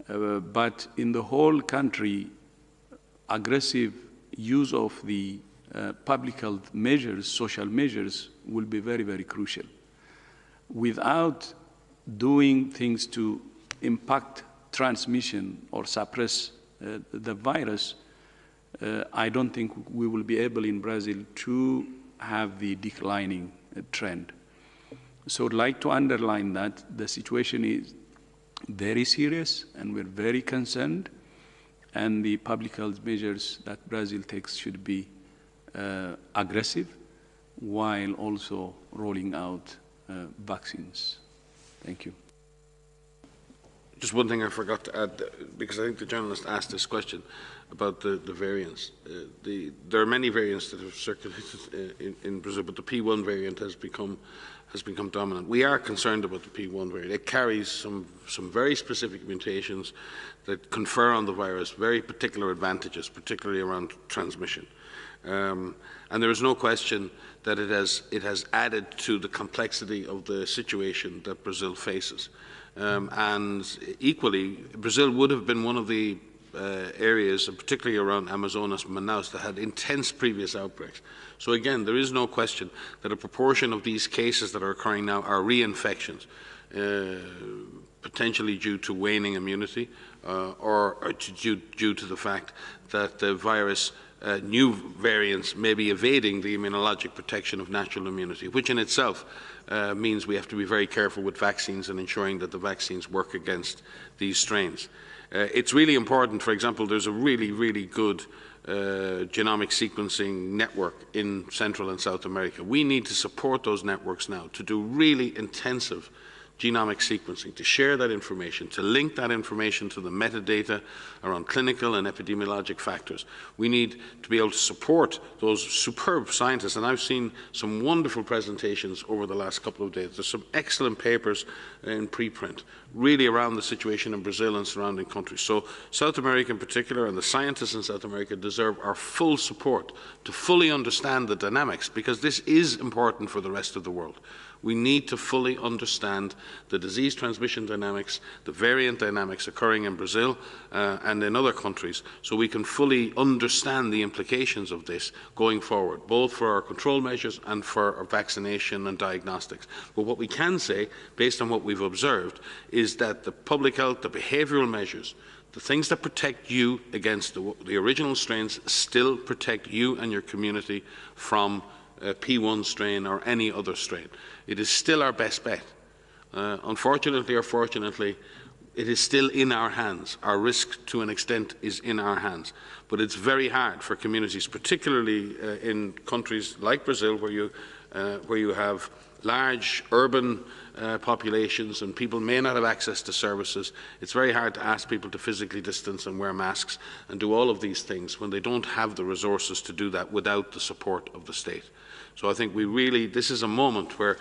S3: but in the whole country, aggressive use of the public health measures, social measures, will be very, very crucial. Without doing things to impact transmission or suppress the virus, I don't think we will be able in Brazil to have the declining trend. So I'd like to underline that the situation is very serious and we're very concerned, and the public health measures that Brazil takes should be aggressive while also rolling out vaccines. Thank you.
S9: Just one thing I forgot to add, because I think the journalist asked this question about the variants. There are many variants that have circulated in Brazil, but the P1 variant has become dominant. We are concerned about the P1 variant. It carries some very specific mutations that confer on the virus very particular advantages, particularly around transmission. And there is no question that it has added to the complexity of the situation that Brazil faces. And equally, Brazil would have been one of the areas, particularly around Amazonas, Manaus, that had intense previous outbreaks. So again, there is no question that a proportion of these cases that are occurring now are reinfections, potentially due to waning immunity or due to the fact that the virus new variants may be evading the immunologic protection of natural immunity, which in itself means we have to be very careful with vaccines and ensuring that the vaccines work against these strains. It's really important, for example, there's a really, really good genomic sequencing network in Central and South America. We need to support those networks now to do really intensive genomic sequencing, to share that information, to link that information to the metadata around clinical and epidemiologic factors. We need to be able to support those superb scientists, and I've seen some wonderful presentations over the last couple of days. There's some excellent papers in preprint, really around the situation in Brazil and surrounding countries. So South America in particular, and the scientists in South America, deserve our full support to fully understand the dynamics, because this is important for the rest of the world. We need to fully understand the disease transmission dynamics, the variant dynamics occurring in Brazil and in other countries, so we can fully understand the implications of this going forward, both for our control measures and for our vaccination and diagnostics. But what we can say, based on what we've observed, is that the public health, the behavioural measures, the things that protect you against the original strains still protect you and your community from P1 strain or any other strain. It is still our best bet. Unfortunately or fortunately, it is still in our hands. Our risk, to an extent, is in our hands. But it's very hard for communities, particularly in countries like Brazil, where you have large urban populations and people may not have access to services. It's very hard to ask people to physically distance and wear masks and do all of these things when they don't have the resources to do that without the support of the state. So I think this is a moment where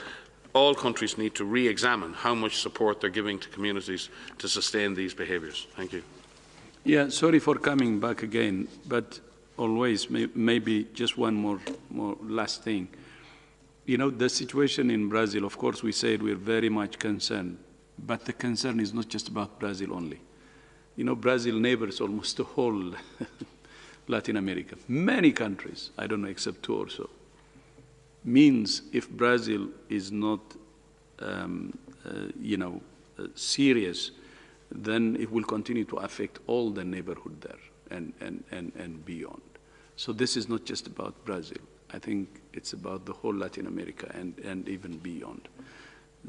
S9: all countries need to re-examine how much support they're giving to communities to sustain these behaviours. Thank you.
S3: Yeah, sorry for coming back again, but always maybe just one more last thing. You know, the situation in Brazil, of course, we said we're very much concerned, but the concern is not just about Brazil only. You know, Brazil neighbors almost the whole Latin America. Many countries, I don't know, except 2 or so. Means if Brazil is not, serious, then it will continue to affect all the neighborhood there and beyond. So this is not just about Brazil. I think it's about the whole Latin America and even beyond.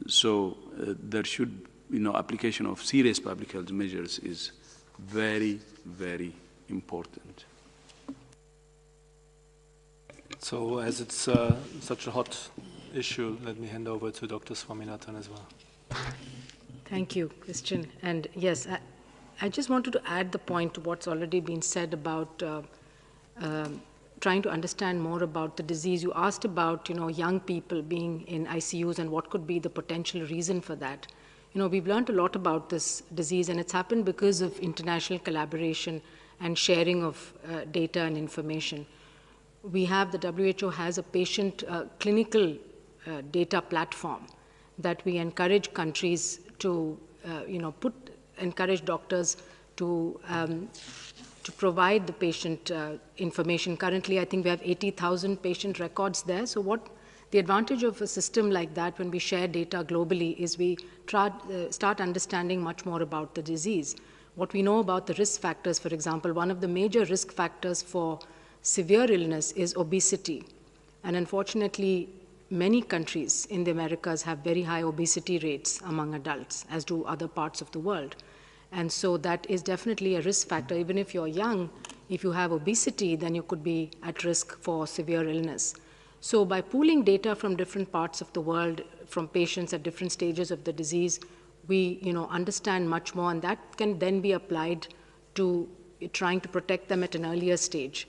S3: So there should, application of serious public health measures is very, very important.
S1: So as it's such a hot issue, let me hand over to Dr. Swaminathan as well.
S16: Thank you, Christian. And yes, I just wanted to add the point to what's already been said about trying to understand more about the disease. You asked about, young people being in ICUs and what could be the potential reason for that. We've learned a lot about this disease, and it's happened because of international collaboration and sharing of data and information. We have, the WHO has a patient clinical data platform that we encourage countries to, encourage doctors to provide the patient information. Currently, I think we have 80,000 patient records there. So what the advantage of a system like that when we share data globally is we start understanding much more about the disease. What we know about the risk factors, for example, one of the major risk factors for severe illness is obesity. And unfortunately, many countries in the Americas have very high obesity rates among adults, as do other parts of the world. And so that is definitely a risk factor. Even if you're young, if you have obesity, then you could be at risk for severe illness. So by pooling data from different parts of the world, from patients at different stages of the disease, we understand much more, and that can then be applied to trying to protect them at an earlier stage.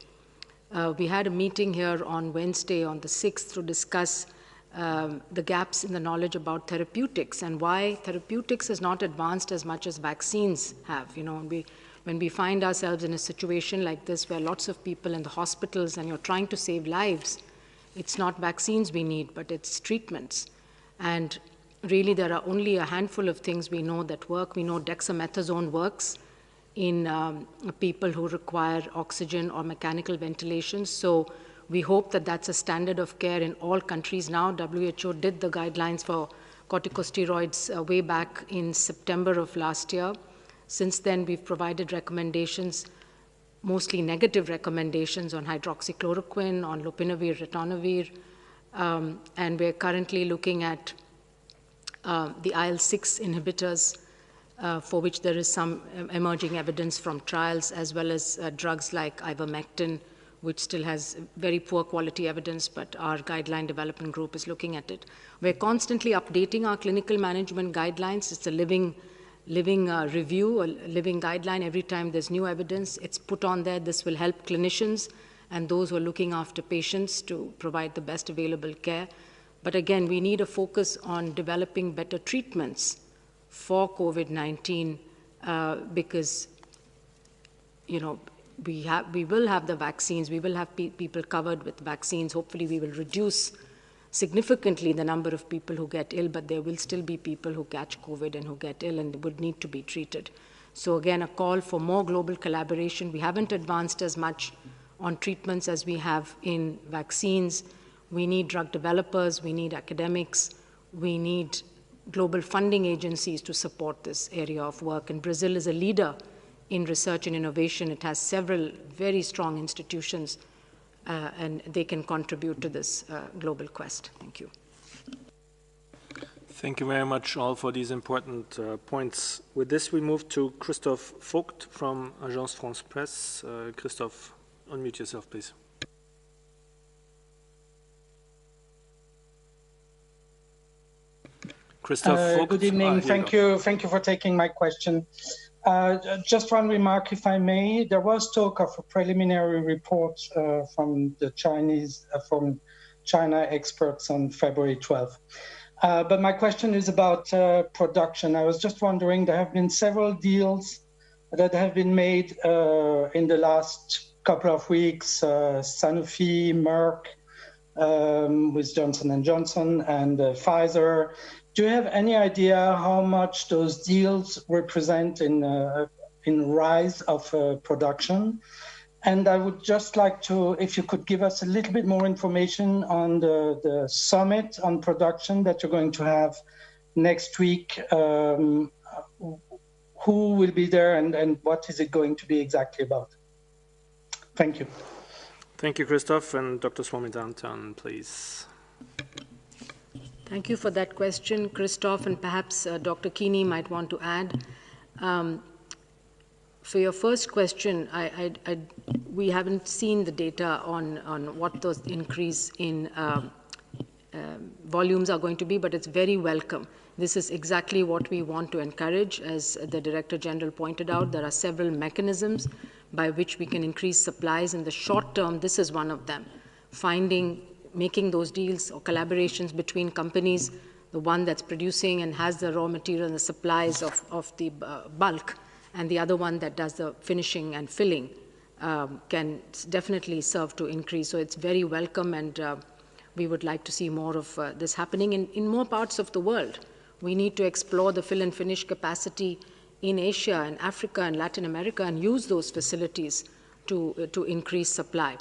S16: We had a meeting here on Wednesday, on the 6th, to discuss the gaps in the knowledge about therapeutics and why therapeutics is not advanced as much as vaccines have. When we find ourselves in a situation like this where lots of people in the hospitals and you're trying to save lives, it's not vaccines we need, but it's treatments. And really there are only a handful of things we know that work. We know dexamethasone works in people who require oxygen or mechanical ventilation. So we hope that that's a standard of care in all countries now. WHO did the guidelines for corticosteroids way back in September of last year. Since then, we've provided recommendations. mostly negative recommendations on hydroxychloroquine, on lopinavir, ritonavir, and we're currently looking at the IL-6 inhibitors, for which there is some emerging evidence from trials, as well as drugs like ivermectin, which still has very poor quality evidence, but our guideline development group is looking at it. We're constantly updating our clinical management guidelines. It's a living review, a living guideline. Every time there's new evidence, it's put on there. This will help clinicians and those who are looking after patients to provide the best available care. But again, we need a focus on developing better treatments for COVID-19 because, you know, we will have the vaccines, we will have people covered with vaccines. Hopefully we will reduce significantly the number of people who get ill, but there will still be people who catch COVID and who get ill and would need to be treated. So again, a call for more global collaboration. We haven't advanced as much on treatments as we have in vaccines. We need drug developers, we need academics, we need global funding agencies to support this area of work. And Brazil is a leader in research and innovation. It has several very strong institutions, and they can contribute to this global quest. Thank you.
S1: Thank you very much all for these important points. With this, we move to Christophe Vogt from Agence France Presse. Christophe, unmute yourself, please. Christophe Vogt.
S17: Good evening. Thank you for taking my question. Just one remark, if I may. There was talk of a preliminary report from the from China experts on February 12th. But my question is about production. I was just wondering, there have been several deals that have been made in the last couple of weeks, Sanofi, Merck, with Johnson & Johnson, and Pfizer. Do you have any idea how much those deals represent in rise of production? And I would just like to, if you could give us a little bit more information on the summit on production that you're going to have next week. Who will be there and what is it going to be exactly about? Thank you.
S1: Thank you, Christophe. And Dr. Swaminathan, please.
S16: Thank you for that question, Christophe, and perhaps Dr. Keeney might want to add. For your first question, we haven't seen the data on what those increase in volumes are going to be, but it's very welcome. This is exactly what we want to encourage. As the Director General pointed out, there are several mechanisms by which we can increase supplies in the short term. This is one of them. Making those deals or collaborations between companies, the one that's producing and has the raw material and the supplies of the bulk, and the other one that does the finishing and filling, can definitely serve to increase. So it's very welcome, and we would like to see more of this happening in more parts of the world. We need to explore the fill and finish capacity in Asia and Africa and Latin America and use those facilities to increase supply.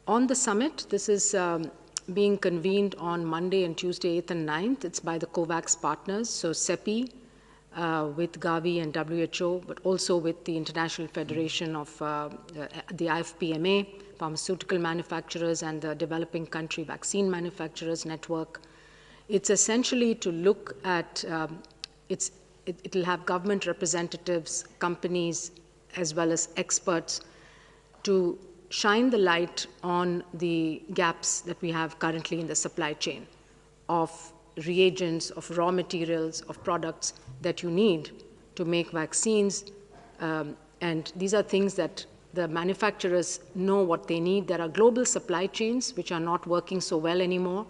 S16: On the summit, this is being convened on Monday and Tuesday, 8th and 9th. It's by the COVAX partners, so CEPI with Gavi and WHO, but also with the International Federation of the IFPMA, pharmaceutical manufacturers, and the Developing Country Vaccine Manufacturers Network. It's essentially to look at, it'll have government representatives, companies, as well as experts to shine the light on the gaps that we have currently in the supply chain of reagents, of raw materials, of products that you need to make vaccines. And these are things that the manufacturers know what they need. There are global supply chains which are not working so well anymore,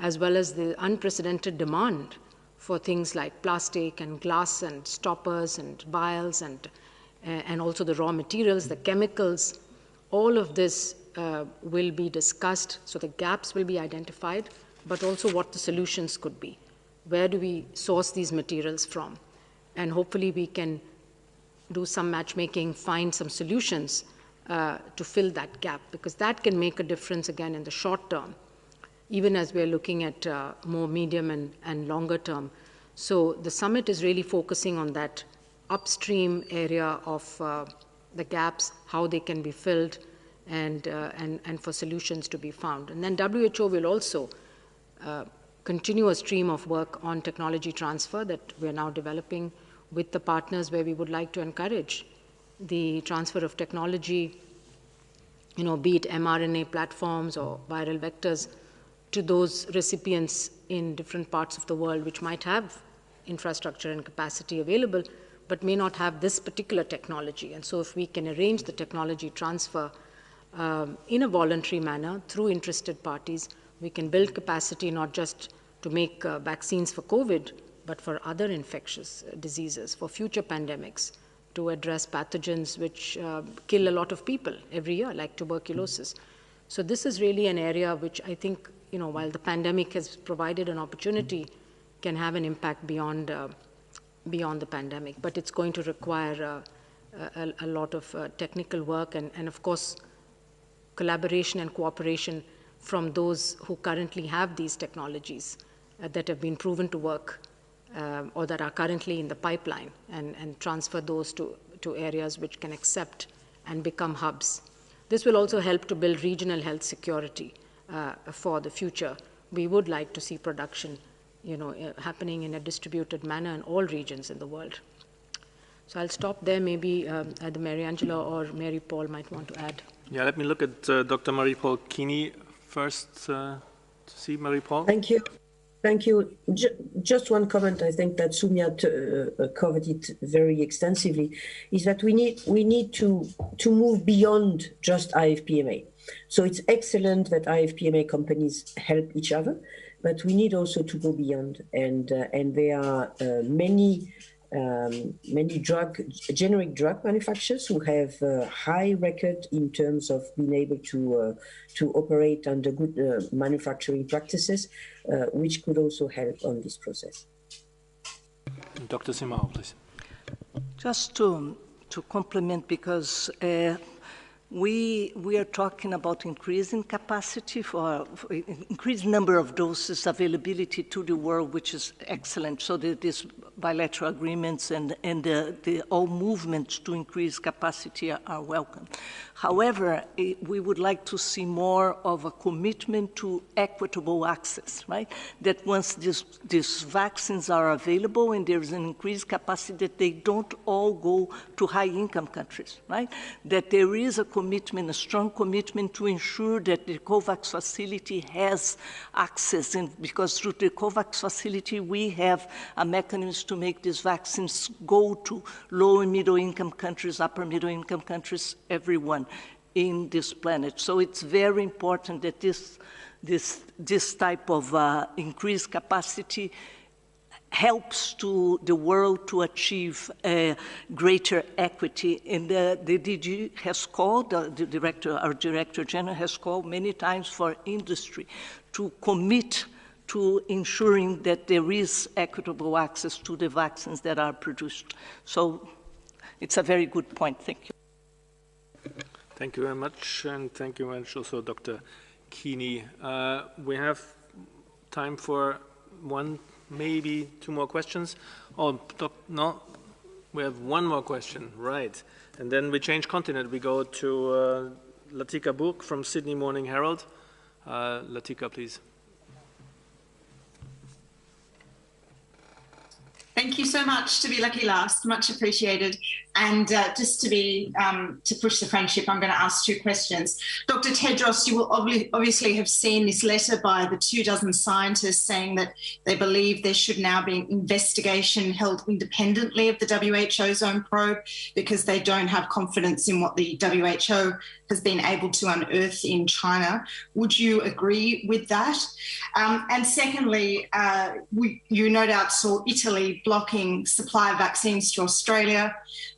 S16: as well as the unprecedented demand for things like plastic and glass and stoppers and vials and also the raw materials, the chemicals. All of this will be discussed, so the gaps will be identified, but also what the solutions could be. Where do we source these materials from? And hopefully we can do some matchmaking, find some solutions to fill that gap, because that can make a difference again in the short term, even as we're looking at more medium and longer term. So the summit is really focusing on that upstream area of the gaps, how they can be filled, and for solutions to be found. And then WHO will also continue a stream of work on technology transfer that we're now developing with the partners, where we would like to encourage the transfer of technology, be it mRNA platforms or viral vectors, to those recipients in different parts of the world which might have infrastructure and capacity available, but may not have this particular technology. And so if we can arrange the technology transfer in a voluntary manner through interested parties, we can build capacity not just to make vaccines for COVID, but for other infectious diseases, for future pandemics, to address pathogens which kill a lot of people every year, like tuberculosis. So this is really an area which I think, while the pandemic has provided an opportunity, can have an impact beyond the pandemic. But it's going to require a lot of technical work and of course, collaboration and cooperation from those who currently have these technologies that have been proven to work or that are currently in the pipeline, and transfer those to areas which can accept and become hubs. This will also help to build regional health security for the future. We would like to see production happening in a distributed manner in all regions in the world. So I'll stop there. Maybe either Mary Angela or Mary Paul might want to add.
S1: Yeah, let me look at Dr. Marie-Paul Keeney first to see Mary Paul.
S4: Thank you. Thank you. Just one comment, I think that Soumya covered it very extensively, is that we need to move beyond just IFPMA. So it's excellent that IFPMA companies help each other, but we need also to go beyond. And there are many generic drug manufacturers who have a high record in terms of being able to operate under good manufacturing practices, which could also help on this process.
S1: Dr. Simao, please.
S18: Just to complement, because we are talking about increasing capacity for increased number of doses, availability to the world, which is excellent. So these bilateral agreements and the all movements to increase capacity are welcome. However, we would like to see more of a commitment to equitable access, right? That once these vaccines are available and there's an increased capacity, that they don't all go to high-income countries, right? That there is a commitment, a strong commitment to ensure that the COVAX facility has access, and because through the COVAX facility we have a mechanism to make these vaccines go to low and middle income countries, upper middle income countries, everyone in this planet. So it's very important that this type of increased capacity helps to the world to achieve greater equity. And the DG has called, our Director General has called many times for industry to commit to ensuring that there is equitable access to the vaccines that are produced. So it's a very good point. Thank you.
S1: Thank you very much, and thank you very much also, Dr. Keeney. We have time for one, maybe two more questions. Oh, no, we have one more question, right. And then we change continent. We go to Latika Book from Sydney Morning Herald. Latika, please.
S19: Thank you so much to be lucky last, much appreciated. And just to push the friendship, I'm going to ask two questions. Dr. Tedros, you will obviously have seen this letter by the 24 scientists saying that they believe there should now be an investigation held independently of the WHO's own probe because they don't have confidence in what the WHO has been able to unearth in China. Would you agree with that? And secondly, you no doubt saw Italy blocking supply of vaccines to Australia.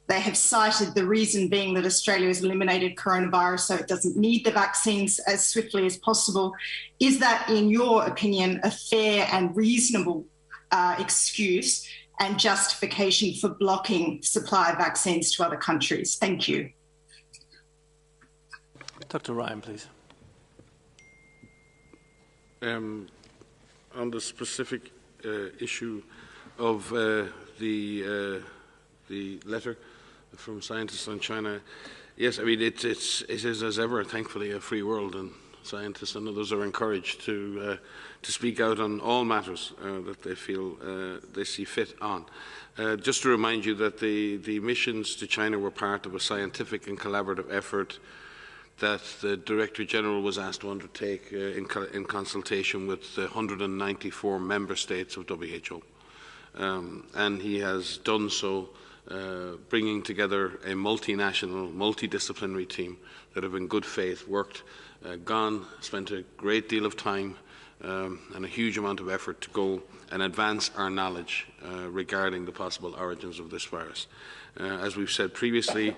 S19: They have cited the reason being that Australia has eliminated coronavirus, so it doesn't need the vaccines as swiftly as possible. Is that, in your opinion, a fair and reasonable excuse and justification for blocking supply of vaccines to other countries? Thank you.
S1: Dr. Ryan, please.
S9: On the specific issue of the letter, from scientists on China. Yes, I mean, it is as ever, thankfully, a free world, and scientists and others are encouraged to speak out on all matters that they feel they see fit on. Just to remind you that the missions to China were part of a scientific and collaborative effort that the Director General was asked to undertake in consultation with the 194 member states of WHO. And he has done so, bringing together a multinational, multidisciplinary team that have in good faith worked, spent a great deal of time and a huge amount of effort to go and advance our knowledge regarding the possible origins of this virus. As we've said previously,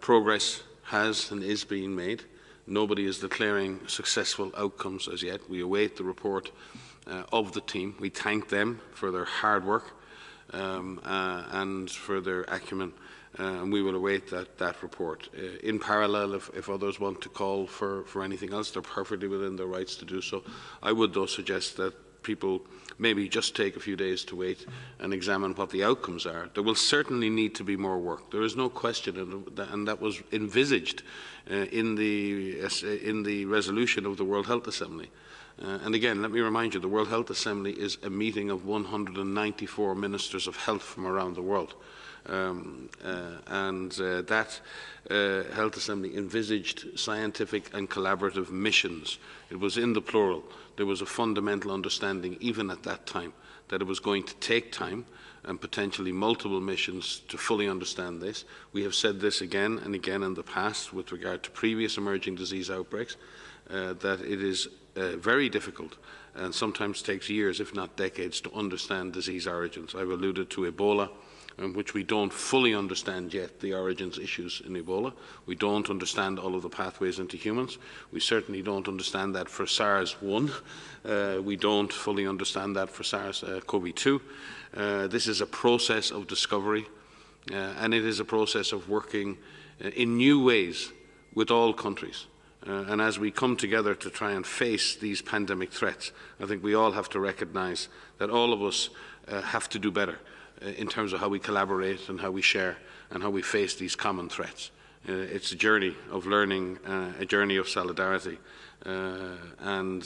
S9: progress has and is being made. Nobody is declaring successful outcomes as yet. We await the report of the team. We thank them for their hard work and for their acumen, and we will await that report. In parallel, if others want to call for anything else, they're perfectly within their rights to do so. I would, though, suggest that people maybe just take a few days to wait and examine what the outcomes are. There will certainly need to be more work. There is no question, and that was envisaged in the resolution of the World Health Assembly. And again, let me remind you, the World Health Assembly is a meeting of 194 ministers of health from around the world. That Health Assembly envisaged scientific and collaborative missions. It was in the plural. There was a fundamental understanding, even at that time, that it was going to take time and potentially multiple missions to fully understand this. We have said this again and again in the past with regard to previous emerging disease outbreaks, that it is very difficult and sometimes takes years, if not decades, to understand disease origins. I've alluded to Ebola, which we don't fully understand yet the origins issues in Ebola. We don't understand all of the pathways into humans. We certainly don't understand that for SARS-1. We don't fully understand that for SARS-CoV-2. This is a process of discovery, and it is a process of working in new ways with all countries. And as we come together to try and face these pandemic threats, I think we all have to recognise that all of us have to do better in terms of how we collaborate and how we share and how we face these common threats. It's a journey of learning, a journey of solidarity, and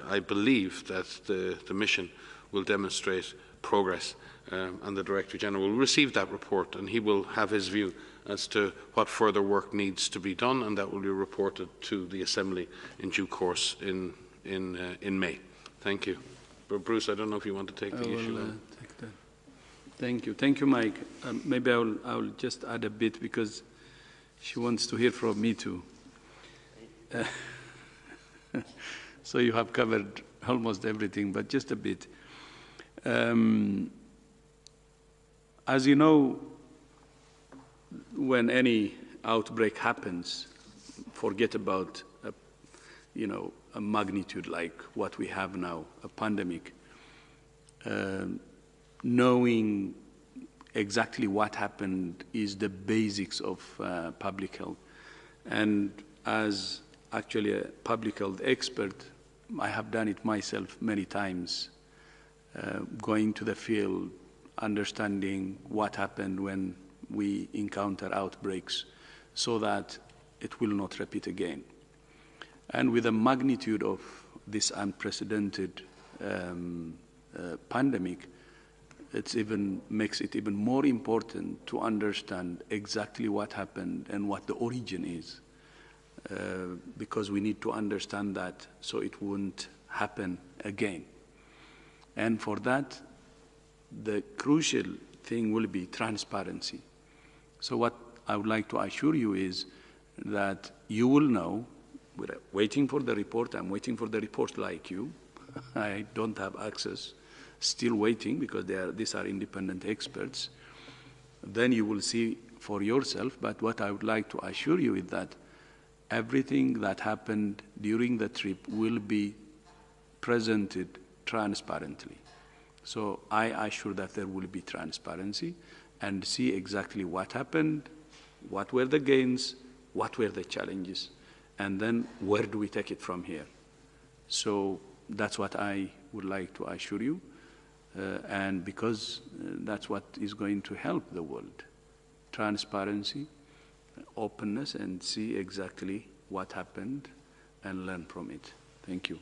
S9: I believe that the mission will demonstrate progress, and the Director General will receive that report, and he will have his view as to what further work needs to be done, and that will be reported to the Assembly in due course in May. Thank you. But Bruce, I don't know if you want to take the issue.
S3: Take that. Thank you, Mike. Maybe I'll just add a bit because she wants to hear from me too. So you have covered almost everything, but just a bit. As you know, when any outbreak happens, forget about a magnitude like what we have now, a pandemic. Knowing exactly what happened is the basics of public health. And as actually a public health expert, I have done it myself many times, going to the field, understanding what happened when we encounter outbreaks so that it will not repeat again. And with the magnitude of this unprecedented pandemic, it makes it even more important to understand exactly what happened and what the origin is, because we need to understand that so it won't happen again. And for that, the crucial thing will be transparency. So what I would like to assure you is that you will know. We're waiting for the report. I'm waiting for the report like you. I don't have access. Still waiting because these are independent experts. Then you will see for yourself. But what I would like to assure you is that everything that happened during the trip will be presented transparently. So I assure that there will be transparency and see exactly what happened, what were the gains, what were the challenges, and then where do we take it from here. So that's what I would like to assure you, and because that's what is going to help the world transparency, openness, and see exactly what happened and learn from it. Thank you.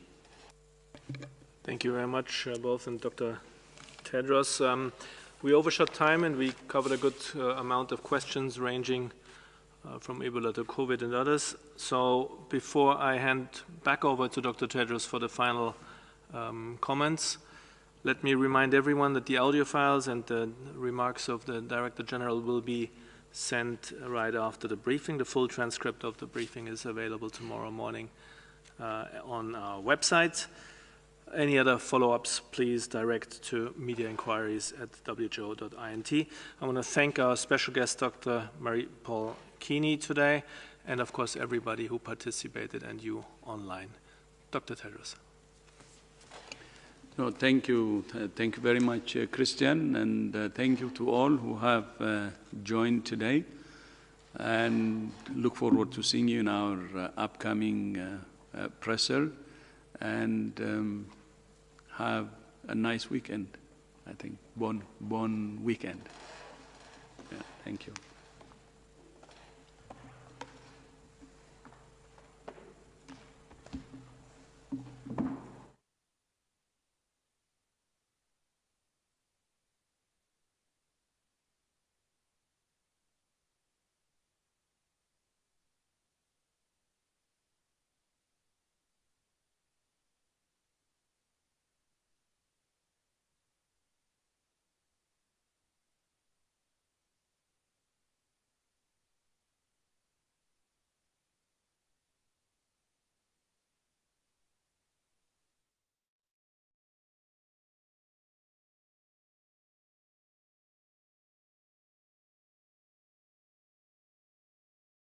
S1: Thank you very much, both, and Dr. Tedros. We overshot time and we covered a good amount of questions ranging from Ebola to COVID and others. So before I hand back over to Dr. Tedros for the final comments, let me remind everyone that the audio files and the remarks of the Director General will be sent right after the briefing. The full transcript of the briefing is available tomorrow morning on our website. Any other follow-ups, please direct to mediainquiries@who.int. I want to thank our special guest, Dr. Marie-Paul Keeney, today, and of course everybody who participated and you online. Dr. Tedros.
S3: No, thank you. Thank you very much, Christian, and thank you to all who have joined today. And look forward to seeing you in our upcoming presser. And have a nice weekend, I think. Bon weekend. Yeah, thank you.